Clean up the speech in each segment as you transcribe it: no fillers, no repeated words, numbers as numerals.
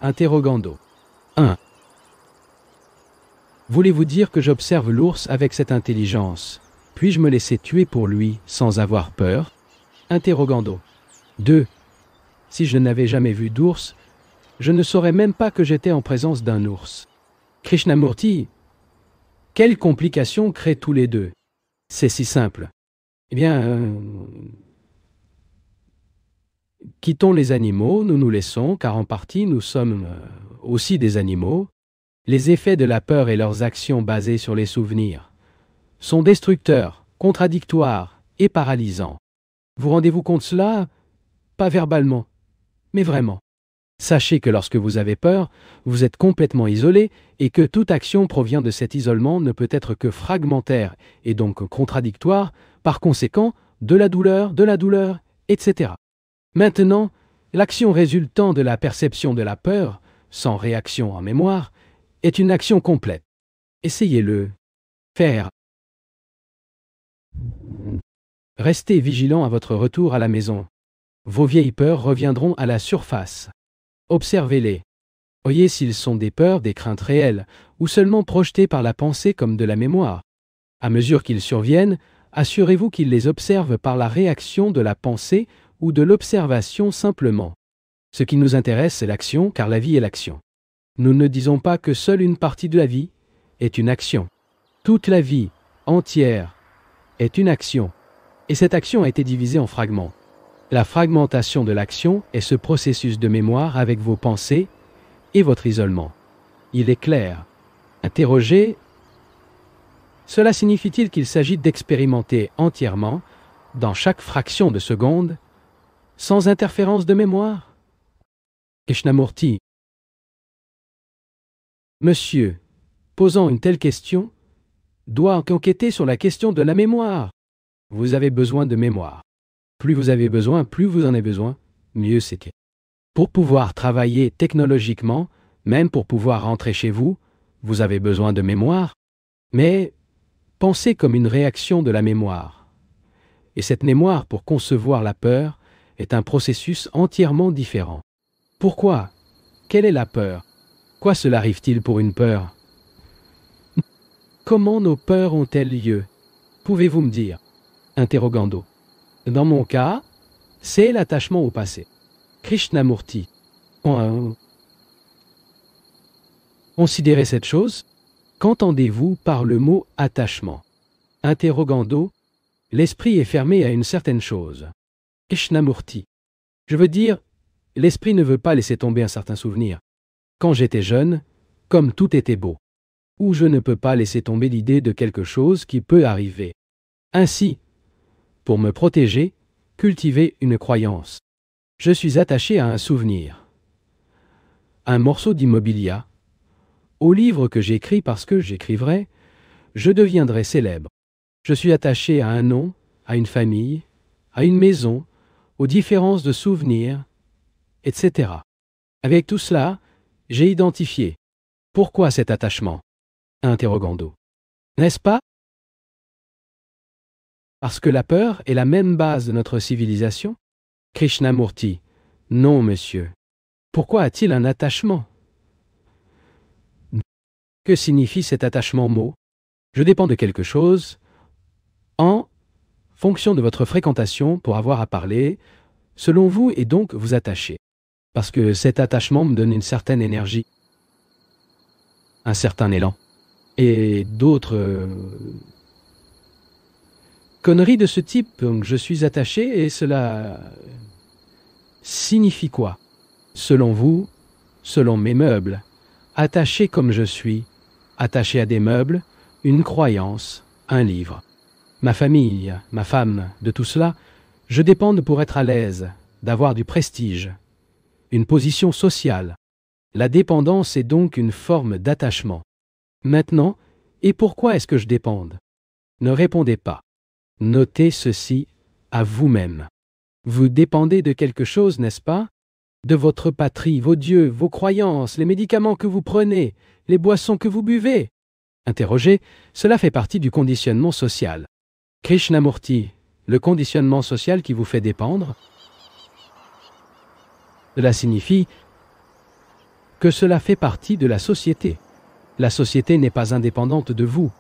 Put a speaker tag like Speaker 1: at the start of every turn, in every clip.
Speaker 1: Interrogando. 1. Voulez-vous dire que j'observe l'ours avec cette intelligence? Puis-je me laisser tuer pour lui sans avoir peur? Interrogando. 2. Si je n'avais jamais vu d'ours, je ne saurais même pas que j'étais en présence d'un ours. Krishnamurti, quelles complications créent tous les deux? C'est si simple. Eh bien, quittons les animaux, nous nous laissons, car en partie nous sommes aussi des animaux. Les effets de la peur et leurs actions basées sur les souvenirs sont destructeurs, contradictoires et paralysants. Vous rendez-vous compte de cela? Pas verbalement, mais vraiment. Sachez que lorsque vous avez peur, vous êtes complètement isolé et que toute action provient de cet isolement ne peut être que fragmentaire et donc contradictoire, par conséquent, de la douleur, etc. Maintenant, l'action résultant de la perception de la peur, sans réaction en mémoire, est une action complète. Essayez-le. Faire. Restez vigilant à votre retour à la maison. Vos vieilles peurs reviendront à la surface. Observez-les. Voyez s'ils sont des peurs, des craintes réelles, ou seulement projetées par la pensée comme de la mémoire. À mesure qu'ils surviennent, assurez-vous qu'ils les observent par la réaction de la pensée ou de l'observation simplement. Ce qui nous intéresse, c'est l'action, car la vie est l'action. Nous ne disons pas que seule une partie de la vie est une action. Toute la vie entière est une action, et cette action a été divisée en fragments. La fragmentation de l'action est ce processus de mémoire avec vos pensées et votre isolement. Il est clair. Interrogez. Cela signifie-t-il qu'il s'agit d'expérimenter entièrement, dans chaque fraction de seconde, sans interférence de mémoire? Krishnamurti. Monsieur, posant une telle question, doit enquêter sur la question de la mémoire. Vous avez besoin de mémoire. Plus vous avez besoin, plus vous en avez besoin, mieux c'est. Pour pouvoir travailler technologiquement, même pour pouvoir rentrer chez vous, vous avez besoin de mémoire. Mais pensez comme une réaction de la mémoire. Et cette mémoire, pour concevoir la peur, est un processus entièrement différent. Pourquoi? Quelle est la peur? Quoi cela arrive-t-il pour une peur? Comment nos peurs ont-elles lieu? Pouvez-vous me dire? Interrogando. Dans mon cas, c'est l'attachement au passé. Krishnamurti. Considérez cette chose. Qu'entendez-vous par le mot attachement? Interrogando. L'esprit est fermé à une certaine chose. Krishnamurti. Je veux dire, l'esprit ne veut pas laisser tomber un certain souvenir. Quand j'étais jeune, comme tout était beau. Ou je ne peux pas laisser tomber l'idée de quelque chose qui peut arriver. Ainsi, pour me protéger, cultiver une croyance. Je suis attaché à un souvenir, un morceau d'immobilier, au livre que j'écris parce que j'écrivrai, je deviendrai célèbre. Je suis attaché à un nom, à une famille, à une maison, aux différences de souvenirs, etc. Avec tout cela, j'ai identifié. Pourquoi cet attachement? Interrogando. N'est-ce pas? Parce que la peur est la même base de notre civilisation? Krishnamurti. Non, monsieur. Pourquoi a-t-il un attachement? Que signifie cet attachement mot? Je dépends de quelque chose en fonction de votre fréquentation pour avoir à parler, selon vous, et donc vous attachez. Parce que cet attachement me donne une certaine énergie, un certain élan, et d'autres conneries de ce type. Donc je suis attaché et cela signifie quoi? Selon vous, selon mes meubles, attaché comme je suis, attaché à des meubles, une croyance, un livre. Ma famille, ma femme, de tout cela, je dépends pour être à l'aise, d'avoir du prestige, une position sociale. La dépendance est donc une forme d'attachement. Maintenant, et pourquoi est-ce que je dépende? Ne répondez pas. Notez ceci à vous-même. Vous dépendez de quelque chose, n'est-ce pas? De votre patrie, vos dieux, vos croyances, les médicaments que vous prenez, les boissons que vous buvez. Interrogez, cela fait partie du conditionnement social. Krishnamurti, le conditionnement social qui vous fait dépendre? Cela signifie que cela fait partie de la société. La société n'est pas indépendante de vous.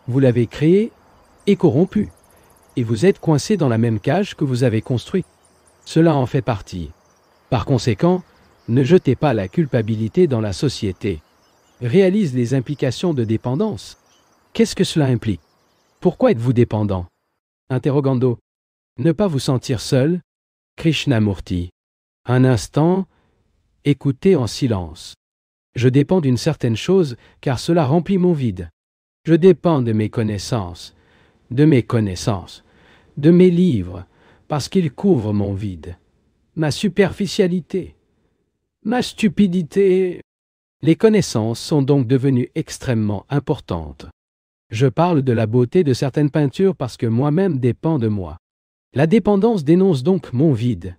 Speaker 1: Vous l'avez créée et corrompue, et vous êtes coincé dans la même cage que vous avez construite. Cela en fait partie. Par conséquent, ne jetez pas la culpabilité dans la société. Réalise les implications de dépendance. Qu'est-ce que cela implique? Pourquoi êtes-vous dépendant? Interrogando. Ne pas vous sentir seul. Krishnamurti. Un instant, écoutez en silence. Je dépends d'une certaine chose car cela remplit mon vide. Je dépends de mes connaissances, de mes livres, parce qu'ils couvrent mon vide, ma superficialité, ma stupidité. Les connaissances sont donc devenues extrêmement importantes. Je parle de la beauté de certaines peintures parce que moi-même dépends de moi. La dépendance dénonce donc mon vide,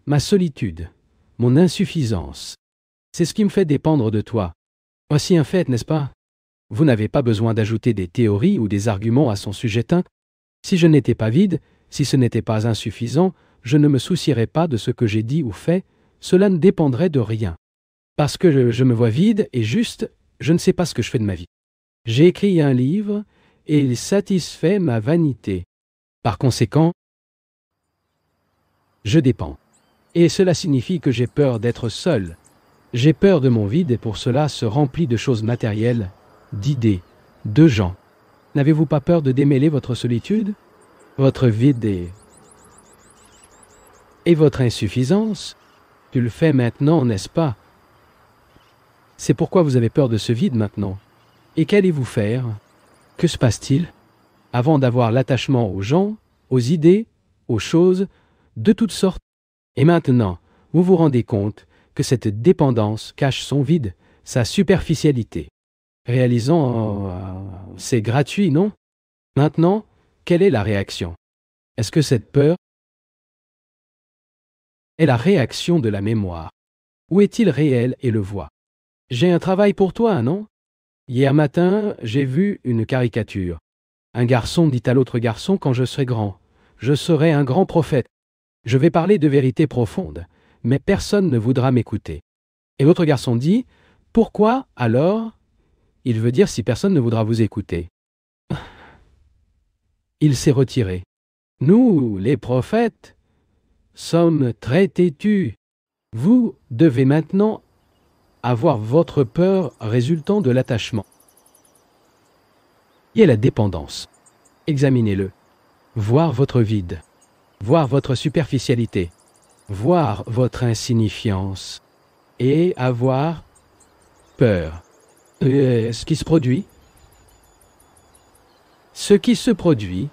Speaker 1: ma solitude, mon insuffisance. C'est ce qui me fait dépendre de toi. Voici un fait, n'est-ce pas? Vous n'avez pas besoin d'ajouter des théories ou des arguments à son sujet. Si je n'étais pas vide, si ce n'était pas insuffisant, je ne me soucierais pas de ce que j'ai dit ou fait, cela ne dépendrait de rien. Parce que je me vois vide et juste, je ne sais pas ce que je fais de ma vie. J'ai écrit un livre et il satisfait ma vanité. Par conséquent, je dépends. Et cela signifie que j'ai peur d'être seul. J'ai peur de mon vide et pour cela se remplit de choses matérielles, d'idées, de gens. N'avez-vous pas peur de démêler votre solitude, votre vide et votre insuffisance? Tu le fais maintenant, n'est-ce pas? C'est pourquoi vous avez peur de ce vide maintenant. Et qu'allez-vous faire? Que se passe-t-il? Avant d'avoir l'attachement aux gens, aux idées, aux choses, de toutes sortes. Et maintenant, vous vous rendez compte que cette dépendance cache son vide, sa superficialité. C'est gratuit, non? Maintenant, quelle est la réaction? Est-ce que cette peur est la réaction de la mémoire? Ou est-il réel et le voit? J'ai un travail pour toi, non? Hier matin, j'ai vu une caricature. Un garçon dit à l'autre garçon: quand je serai grand, je serai un grand prophète. Je vais parler de vérités profondes, mais personne ne voudra m'écouter. Et l'autre garçon dit: pourquoi alors? Il veut dire si personne ne voudra vous écouter. Il s'est retiré. Nous, les prophètes, sommes très têtus. Vous devez maintenant avoir votre peur résultant de l'attachement. Et la dépendance. Examinez-le. Voir votre vide. Voir votre superficialité. Voir votre insignifiance. Et avoir peur. Ce qui se produit. Ce qui se produit.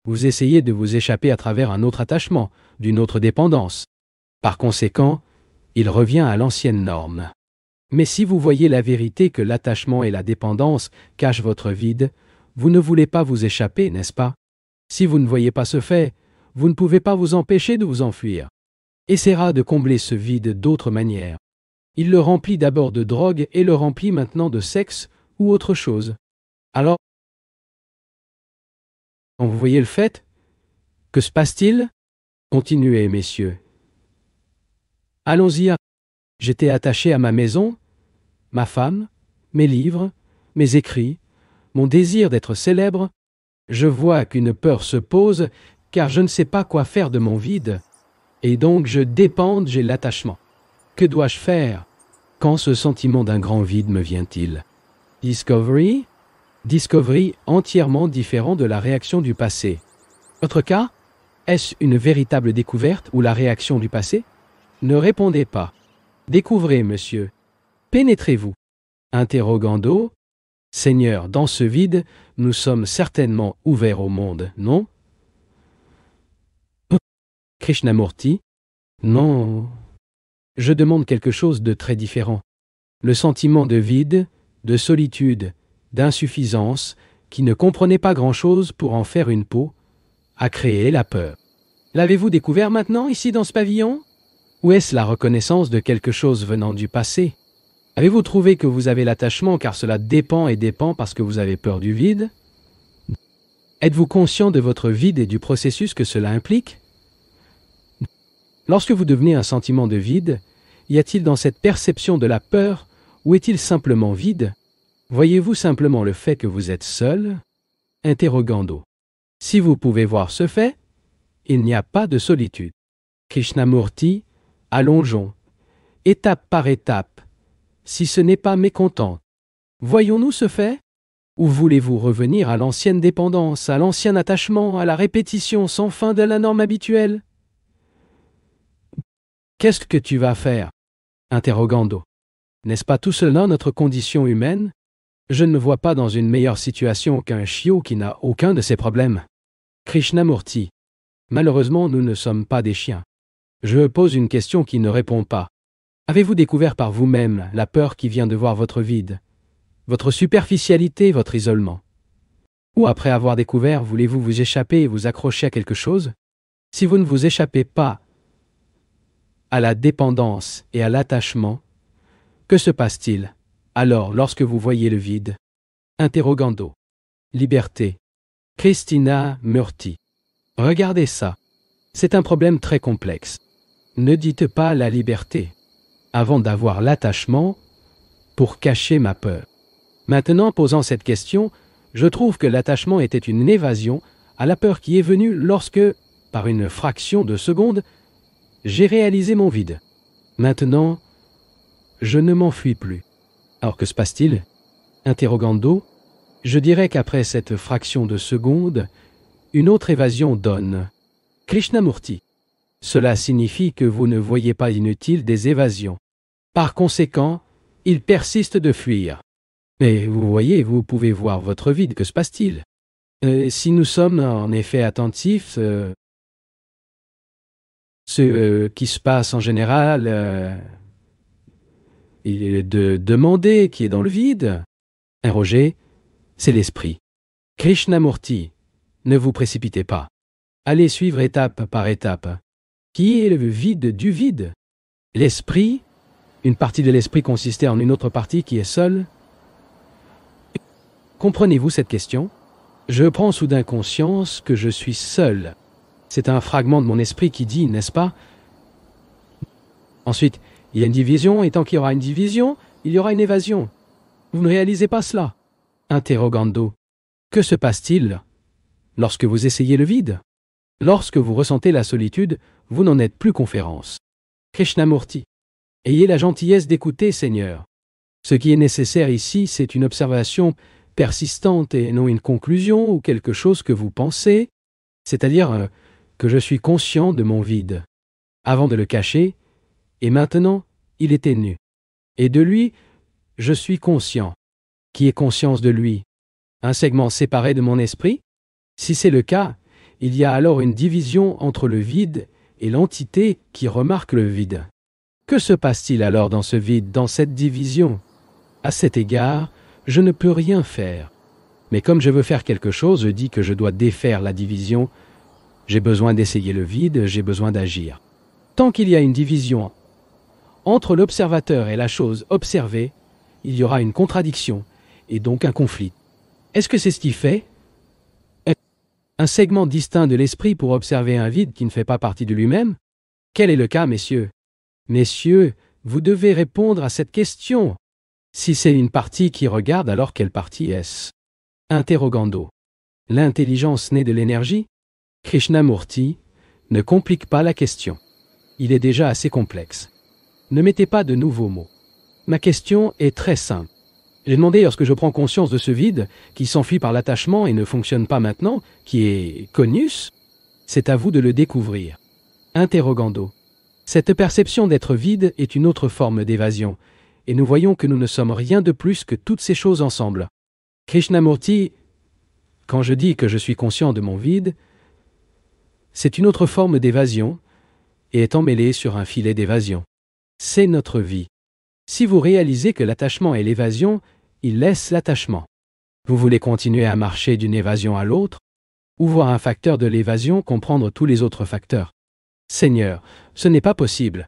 Speaker 1: Vous essayez de vous échapper à travers un autre attachement, d'une autre dépendance. Par conséquent, il revient à l'ancienne norme. Mais si vous voyez la vérité que l'attachement et la dépendance cachent votre vide, vous ne voulez pas vous échapper, n'est-ce pas? Si vous ne voyez pas ce fait, vous ne pouvez pas vous empêcher de vous enfuir. Essaiera de combler ce vide d'autres manières. Il le remplit d'abord de drogue et le remplit maintenant de sexe ou autre chose. Alors, quand vous voyez le fait, que se passe-t-il? Continuez, messieurs. Allons-y. J'étais attaché à ma maison, ma femme, mes livres, mes écrits, mon désir d'être célèbre. Je vois qu'une peur se pose, car je ne sais pas quoi faire de mon vide. Et donc j'ai l'attachement. Que dois-je faire? Quand ce sentiment d'un grand vide me vient-il? Discovery? Discovery entièrement différent de la réaction du passé. Votre cas? Est-ce une véritable découverte ou la réaction du passé? Ne répondez pas. Découvrez, monsieur. Pénétrez-vous. Interrogando. Seigneur, dans ce vide, nous sommes certainement ouverts au monde, non? Krishnamurti. Non. Je demande quelque chose de très différent. Le sentiment de vide, de solitude, d'insuffisance, qui ne comprenait pas grand-chose pour en faire une peau, a créé la peur. L'avez-vous découvert maintenant, ici dans ce pavillon? Ou est-ce la reconnaissance de quelque chose venant du passé? Avez-vous trouvé que vous avez l'attachement car cela dépend et dépend parce que vous avez peur du vide? Êtes-vous conscient de votre vide et du processus que cela implique? Lorsque vous devenez un sentiment de vide, y a-t-il dans cette perception de la peur, ou est-il simplement vide? Voyez-vous simplement le fait que vous êtes seul? Interrogando. Si vous pouvez voir ce fait, il n'y a pas de solitude. Krishnamurti, allongeons, étape par étape, si ce n'est pas mécontent. Voyons-nous ce fait? Ou voulez-vous revenir à l'ancienne dépendance, à l'ancien attachement, à la répétition sans fin de la norme habituelle? Qu'est-ce que tu vas faire? Interrogando. N'est-ce pas tout cela notre condition humaine? Je ne me vois pas dans une meilleure situation qu'un chiot qui n'a aucun de ces problèmes. Krishnamurti. Malheureusement, nous ne sommes pas des chiens. Je pose une question qui ne répond pas. Avez-vous découvert par vous-même la peur qui vient de voir votre vide, votre superficialité, votre isolement? Ou après avoir découvert, voulez-vous vous échapper et vous accrocher à quelque chose? Si vous ne vous échappez pas à la dépendance et à l'attachement, que se passe-t-il alors lorsque vous voyez le vide? Interrogando. Liberté. Krishnamurti. Regardez ça. C'est un problème très complexe. Ne dites pas la liberté avant d'avoir l'attachement pour cacher ma peur. Maintenant, posant cette question, je trouve que l'attachement était une évasion à la peur qui est venue lorsque, par une fraction de seconde, j'ai réalisé mon vide. Maintenant, je ne m'enfuis plus. Alors que se passe-t-il? Interrogando. Je dirais qu'après cette fraction de seconde, une autre évasion donne. Krishnamurti. Cela signifie que vous ne voyez pas inutile des évasions. Par conséquent, il persiste de fuir. Mais vous voyez, vous pouvez voir votre vide, que se passe-t-il? Si nous sommes en effet attentifs, ce qui se passe en général, il est de demander qui est dans le vide. Roger, c'est l'esprit. Krishnamurti, ne vous précipitez pas. Allez suivre étape par étape. Qui est le vide du vide? L'esprit? Une partie de l'esprit consistait en une autre partie qui est seule? Comprenez-vous cette question? Je prends soudain conscience que je suis seul. C'est un fragment de mon esprit qui dit, n'est-ce pas? Ensuite, il y a une division, et tant qu'il y aura une division, il y aura une évasion. Vous ne réalisez pas cela? Interrogando. Que se passe-t-il lorsque vous essayez le vide? Lorsque vous ressentez la solitude, vous n'en êtes plus conférence. Krishnamurti. Ayez la gentillesse d'écouter, Seigneur. Ce qui est nécessaire ici, c'est une observation persistante et non une conclusion ou quelque chose que vous pensez, c'est-à-dire que je suis conscient de mon vide. Avant de le cacher, et maintenant, il était nu. Et de lui, je suis conscient. Qui est conscience de lui? Un segment séparé de mon esprit? Si c'est le cas, il y a alors une division entre le vide et l'entité qui remarque le vide. Que se passe-t-il alors dans ce vide, dans cette division? À cet égard, je ne peux rien faire. Mais comme je veux faire quelque chose, je dis que je dois défaire la division. J'ai besoin d'essayer le vide, j'ai besoin d'agir. Tant qu'il y a une division entre l'observateur et la chose observée, il y aura une contradiction, et donc un conflit. Est-ce que c'est ce qui fait un segment distinct de l'esprit pour observer un vide qui ne fait pas partie de lui-même? Quel est le cas, messieurs? Messieurs, vous devez répondre à cette question. Si c'est une partie qui regarde, alors quelle partie est-ce? Interrogando. L'intelligence née de l'énergie? Krishnamurti, ne complique pas la question. Il est déjà assez complexe. Ne mettez pas de nouveaux mots. Ma question est très simple. J'ai demandé lorsque je prends conscience de ce vide, qui s'enfuit par l'attachement et ne fonctionne pas maintenant, qui est conus, c'est à vous de le découvrir. Interrogando. Cette perception d'être vide est une autre forme d'évasion, et nous voyons que nous ne sommes rien de plus que toutes ces choses ensemble. Krishnamurti, quand je dis que je suis conscient de mon vide, c'est une autre forme d'évasion, et est emmêlée sur un filet d'évasion. C'est notre vie. Si vous réalisez que l'attachement est l'évasion, il laisse l'attachement. Vous voulez continuer à marcher d'une évasion à l'autre, ou voir un facteur de l'évasion comprendre tous les autres facteurs. Seigneur, ce n'est pas possible.